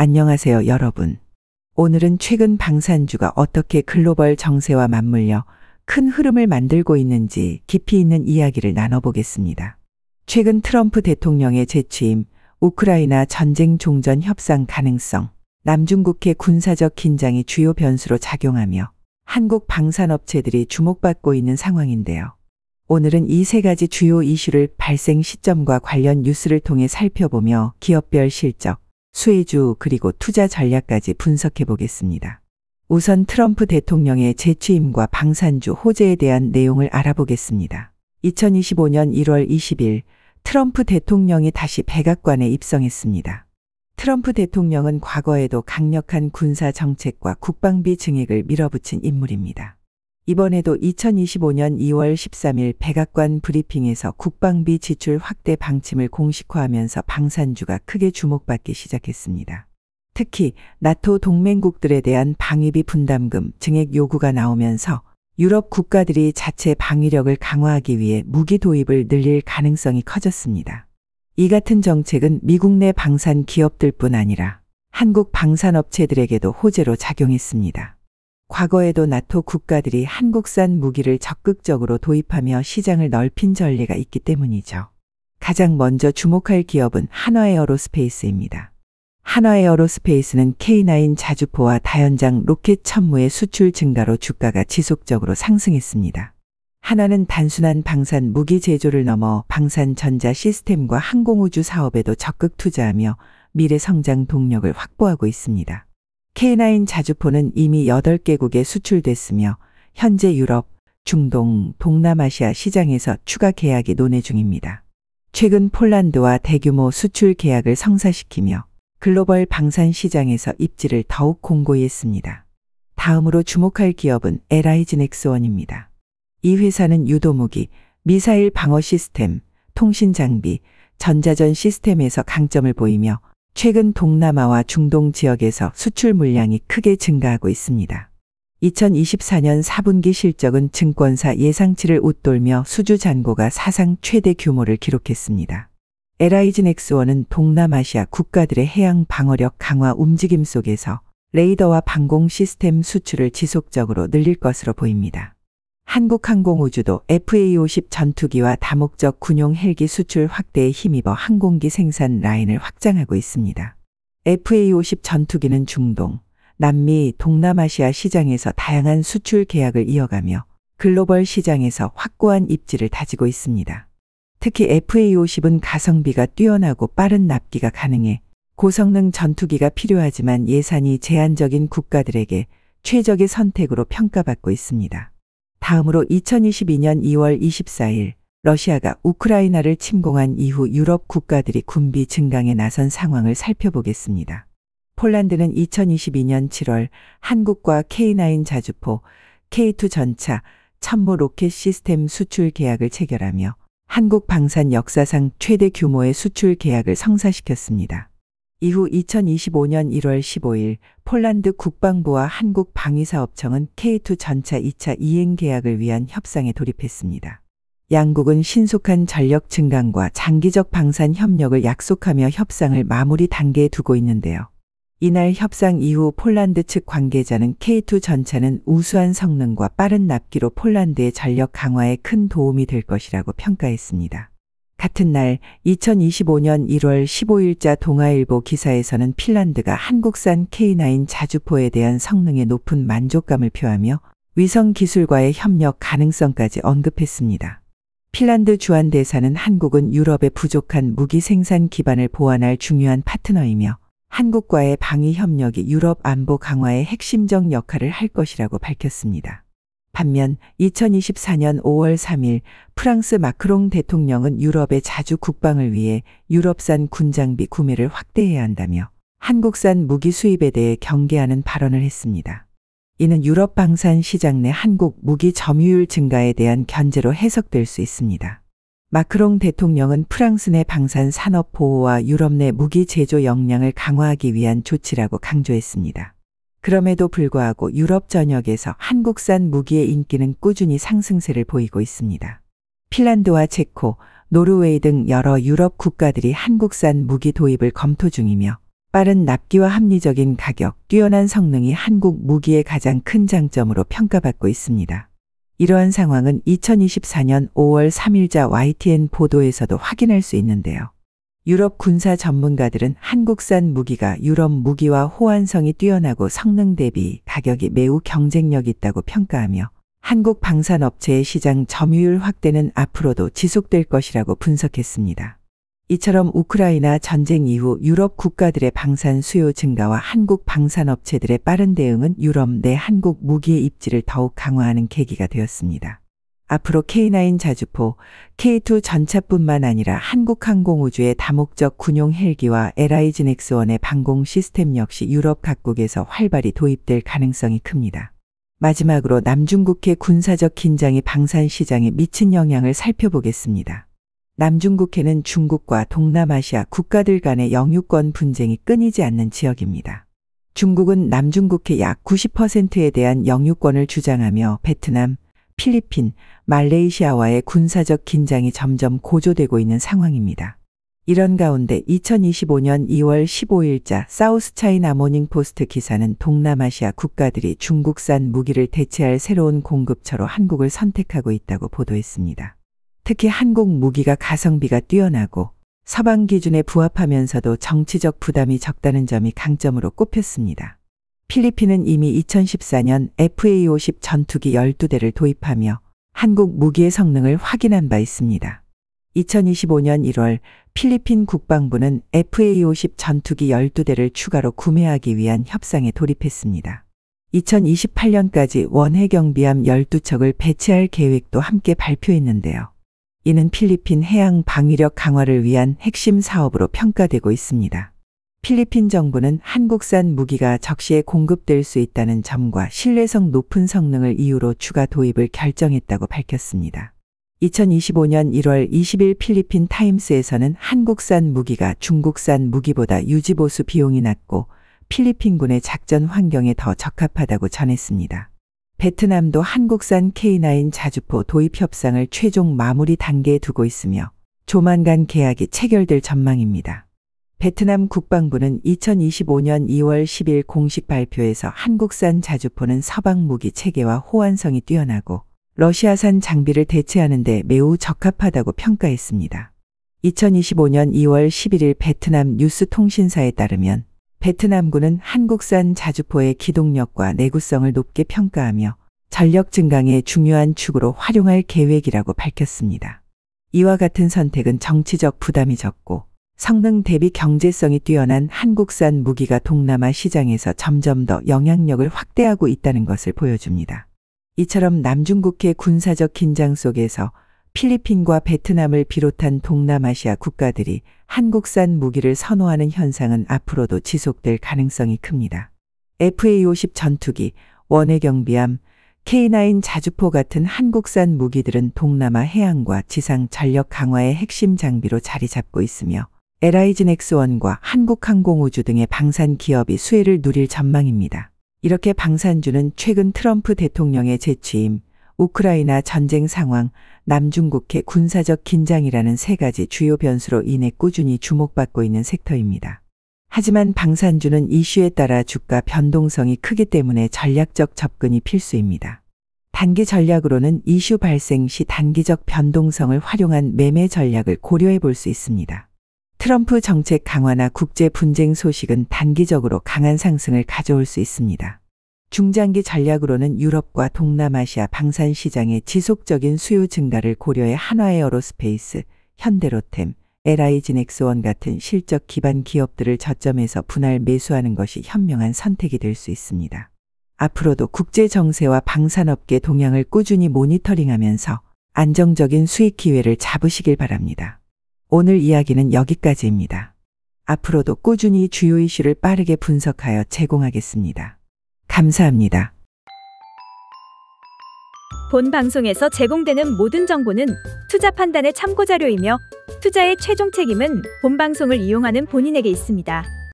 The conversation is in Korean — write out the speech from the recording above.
안녕하세요, 여러분. 오늘은 최근 방산주가 어떻게 글로벌 정세와 맞물려 큰 흐름을 만들고 있는지 깊이 있는 이야기를 나눠보겠습니다. 최근 트럼프 대통령의 재취임, 우크라이나 전쟁 종전 협상 가능성, 남중국해 군사적 긴장이 주요 변수로 작용하며 한국 방산업체들이 주목받고 있는 상황인데요. 오늘은 이 세 가지 주요 이슈를 발생 시점과 관련 뉴스를 통해 살펴보며 기업별 실적, 수혜주 그리고 투자 전략까지 분석해 보겠습니다. 우선 트럼프 대통령의 재취임과 방산주 호재에 대한 내용을 알아보겠습니다. 2025년 1월 20일 트럼프 대통령이 다시 백악관에 입성했습니다. 트럼프 대통령은 과거에도 강력한 군사 정책과 국방비 증액을 밀어붙인 인물입니다. 이번에도 2025년 2월 13일 백악관 브리핑에서 국방비 지출 확대 방침을 공식화하면서 방산주가 크게 주목받기 시작했습니다. 특히 나토 동맹국들에 대한 방위비 분담금 증액 요구가 나오면서 유럽 국가들이 자체 방위력을 강화하기 위해 무기 도입을 늘릴 가능성이 커졌습니다. 이 같은 정책은 미국 내 방산 기업들뿐 아니라 한국 방산업체들에게도 호재로 작용했습니다. 과거에도 나토 국가들이 한국산 무기를 적극적으로 도입하며 시장을 넓힌 전례가 있기 때문이죠. 가장 먼저 주목할 기업은 한화에어로스페이스입니다. 한화에어로스페이스는 K9 자주포와 다연장 로켓 천무의 수출 증가로 주가가 지속적으로 상승했습니다. 한화는 단순한 방산 무기 제조를 넘어 방산 전자 시스템과 항공우주 사업에도 적극 투자하며 미래 성장 동력을 확보하고 있습니다. K9 자주포는 이미 8개국에 수출됐으며 현재 유럽, 중동, 동남아시아 시장에서 추가 계약이 논의 중입니다. 최근 폴란드와 대규모 수출 계약을 성사시키며 글로벌 방산 시장에서 입지를 더욱 공고히 했습니다. 다음으로 주목할 기업은 LIG넥스원입니다. 이 회사는 유도무기, 미사일 방어 시스템, 통신 장비, 전자전 시스템에서 강점을 보이며 최근 동남아와 중동 지역에서 수출 물량이 크게 증가하고 있습니다. 2024년 4분기 실적은 증권사 예상치를 웃돌며 수주 잔고가 사상 최대 규모를 기록했습니다. LIG넥스원은 동남아시아 국가들의 해양 방어력 강화 움직임 속에서 레이더와 방공 시스템 수출을 지속적으로 늘릴 것으로 보입니다. 한국항공우주도 FA-50 전투기와 다목적 군용 헬기 수출 확대에 힘입어 항공기 생산 라인을 확장하고 있습니다. FA-50 전투기는 중동, 남미, 동남아시아 시장에서 다양한 수출 계약을 이어가며 글로벌 시장에서 확고한 입지를 다지고 있습니다. 특히 FA-50은 가성비가 뛰어나고 빠른 납기가 가능해 고성능 전투기가 필요하지만 예산이 제한적인 국가들에게 최적의 선택으로 평가받고 있습니다. 다음으로 2022년 2월 24일 러시아가 우크라이나를 침공한 이후 유럽 국가들이 군비 증강에 나선 상황을 살펴보겠습니다. 폴란드는 2022년 7월 한국과 K9 자주포, K2 전차, 천무 로켓 시스템 수출 계약을 체결하며 한국 방산 역사상 최대 규모의 수출 계약을 성사시켰습니다. 이후 2025년 1월 15일 폴란드 국방부와 한국 방위사업청은 K2 전차 2차 이행 계약을 위한 협상에 돌입했습니다. 양국은 신속한 전력 증강과 장기적 방산 협력을 약속하며 협상을 마무리 단계에 두고 있는데요. 이날 협상 이후 폴란드 측 관계자는 K2 전차는 우수한 성능과 빠른 납기로 폴란드의 전력 강화에 큰 도움이 될 것이라고 평가했습니다. 같은 날 2025년 1월 15일자 동아일보 기사에서는 핀란드가 한국산 K9 자주포에 대한 성능의 높은 만족감을 표하며 위성 기술과의 협력 가능성까지 언급했습니다. 핀란드 주한 대사는 한국은 유럽의 부족한 무기 생산 기반을 보완할 중요한 파트너이며 한국과의 방위 협력이 유럽 안보 강화의 핵심적 역할을 할 것이라고 밝혔습니다. 반면 2024년 5월 3일 프랑스 마크롱 대통령은 유럽의 자주 국방을 위해 유럽산 군장비 구매를 확대해야 한다며 한국산 무기 수입에 대해 경계하는 발언을 했습니다. 이는 유럽 방산 시장 내 한국 무기 점유율 증가에 대한 견제로 해석될 수 있습니다. 마크롱 대통령은 프랑스 내 방산 산업 보호와 유럽 내 무기 제조 역량을 강화하기 위한 조치라고 강조했습니다. 그럼에도 불구하고 유럽 전역에서 한국산 무기의 인기는 꾸준히 상승세를 보이고 있습니다. 핀란드와 체코, 노르웨이 등 여러 유럽 국가들이 한국산 무기 도입을 검토 중이며 빠른 납기와 합리적인 가격, 뛰어난 성능이 한국 무기의 가장 큰 장점으로 평가받고 있습니다. 이러한 상황은 2024년 5월 3일자 YTN 보도에서도 확인할 수 있는데요. 유럽 군사 전문가들은 한국산 무기가 유럽 무기와 호환성이 뛰어나고 성능 대비 가격이 매우 경쟁력 있다고 평가하며 한국 방산업체의 시장 점유율 확대는 앞으로도 지속될 것이라고 분석했습니다. 이처럼 우크라이나 전쟁 이후 유럽 국가들의 방산 수요 증가와 한국 방산업체들의 빠른 대응은 유럽 내 한국 무기의 입지를 더욱 강화하는 계기가 되었습니다. 앞으로 K9 자주포, K2 전차뿐만 아니라 한국항공우주의 다목적 군용 헬기와 LIG 넥스원의 방공 시스템 역시 유럽 각국에서 활발히 도입될 가능성이 큽니다. 마지막으로 남중국해 군사적 긴장이 방산 시장에 미친 영향을 살펴보겠습니다. 남중국해는 중국과 동남아시아 국가들 간의 영유권 분쟁이 끊이지 않는 지역입니다. 중국은 남중국해 약 90%에 대한 영유권을 주장하며 베트남, 필리핀, 말레이시아와의 군사적 긴장이 점점 고조되고 있는 상황입니다. 이런 가운데 2025년 2월 15일자 사우스차이나 모닝포스트 기사는 동남아시아 국가들이 중국산 무기를 대체할 새로운 공급처로 한국을 선택하고 있다고 보도했습니다. 특히 한국 무기가 가성비가 뛰어나고 서방 기준에 부합하면서도 정치적 부담이 적다는 점이 강점으로 꼽혔습니다. 필리핀은 이미 2014년 FA-50 전투기 12대를 도입하며 한국 무기의 성능을 확인한 바 있습니다. 2025년 1월 필리핀 국방부는 FA-50 전투기 12대를 추가로 구매하기 위한 협상에 돌입했습니다. 2028년까지 원해경비함 12척을 배치할 계획도 함께 발표했는데요. 이는 필리핀 해양 방위력 강화를 위한 핵심 사업으로 평가되고 있습니다. 필리핀 정부는 한국산 무기가 적시에 공급될 수 있다는 점과 신뢰성 높은 성능을 이유로 추가 도입을 결정했다고 밝혔습니다. 2025년 1월 20일 필리핀 타임스에서는 한국산 무기가 중국산 무기보다 유지보수 비용이 낮고 필리핀군의 작전 환경에 더 적합하다고 전했습니다. 베트남도 한국산 K9 자주포 도입 협상을 최종 마무리 단계에 두고 있으며 조만간 계약이 체결될 전망입니다. 베트남 국방부는 2025년 2월 10일 공식 발표에서 한국산 자주포는 서방 무기 체계와 호환성이 뛰어나고 러시아산 장비를 대체하는 데 매우 적합하다고 평가했습니다. 2025년 2월 11일 베트남 뉴스 통신사에 따르면 베트남군은 한국산 자주포의 기동력과 내구성을 높게 평가하며 전력 증강의 중요한 축으로 활용할 계획이라고 밝혔습니다. 이와 같은 선택은 정치적 부담이 적고 성능 대비 경제성이 뛰어난 한국산 무기가 동남아 시장에서 점점 더 영향력을 확대하고 있다는 것을 보여줍니다. 이처럼 남중국해 군사적 긴장 속에서 필리핀과 베트남을 비롯한 동남아시아 국가들이 한국산 무기를 선호하는 현상은 앞으로도 지속될 가능성이 큽니다. FA-50 전투기, 원해경비함, K9 자주포 같은 한국산 무기들은 동남아 해양과 지상 전력 강화의 핵심 장비로 자리 잡고 있으며 LIG 넥스원과 한국항공우주 등의 방산 기업이 수혜를 누릴 전망입니다. 이렇게 방산주는 최근 트럼프 대통령의 재취임, 우크라이나 전쟁 상황, 남중국해 군사적 긴장이라는 세 가지 주요 변수로 인해 꾸준히 주목받고 있는 섹터입니다. 하지만 방산주는 이슈에 따라 주가 변동성이 크기 때문에 전략적 접근이 필수입니다. 단기 전략으로는 이슈 발생 시 단기적 변동성을 활용한 매매 전략을 고려해 볼 수 있습니다. 트럼프 정책 강화나 국제 분쟁 소식은 단기적으로 강한 상승을 가져올 수 있습니다. 중장기 전략으로는 유럽과 동남아시아 방산 시장의 지속적인 수요 증가를 고려해 한화에어로스페이스, 현대로템, LIG 넥스원 같은 실적 기반 기업들을 저점에서 분할 매수하는 것이 현명한 선택이 될 수 있습니다. 앞으로도 국제 정세와 방산업계 동향을 꾸준히 모니터링하면서 안정적인 수익 기회를 잡으시길 바랍니다. 오늘 이야기는 여기까지입니다. 앞으로도 꾸준히 주요 이슈를 빠르게 분석하여 제공하겠습니다. 감사합니다. 본 방송에서 제공되는 모든 정보는 투자 판단의 참고 자료이며 투자의 최종 책임은 본 방송을 이용하는 본인에게 있습니다.